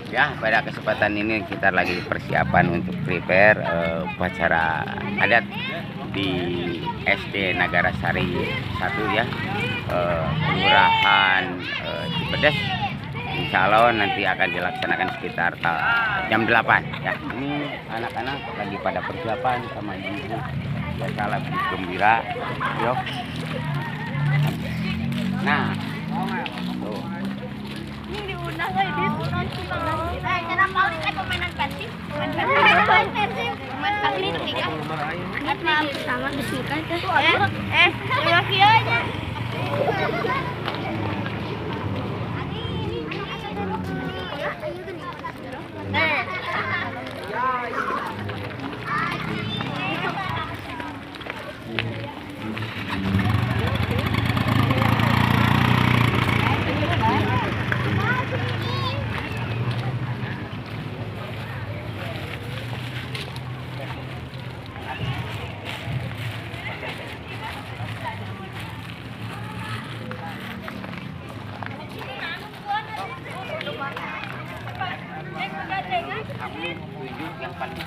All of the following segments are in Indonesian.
Ya, pada kesempatan ini kita lagi persiapan untuk prepare upacara adat di SD Nagara Sari 1 ya, Kelurahan Cipedes. Insya Allah nanti akan dilaksanakan sekitar jam 8 ya. Ini anak-anak lagi pada persiapan sama ibu. Biasa lebih gembira. Yuk. Nah, tuh. Ini diundang kayak gitu nonton. Cara paling kayak permainan persib. Main persib ketiga. Apa sama disuka tuh. Coba kianya. Yang paling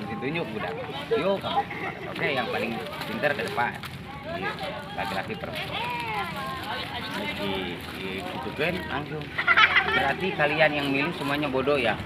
ditunjuk budak. Yuk, oke, yang paling pintar ke depan. Laki-laki perempuan. Itu kan langsung. Berarti kalian yang milih semuanya bodoh ya.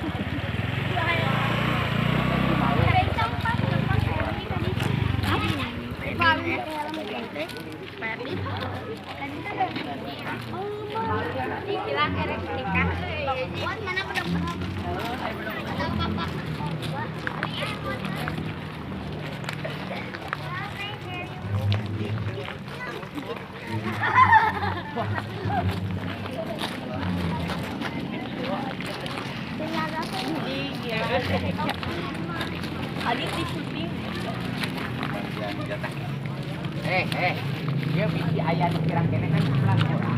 Adik di syuting. Dia biji ayam kirang kene kan pulang orang.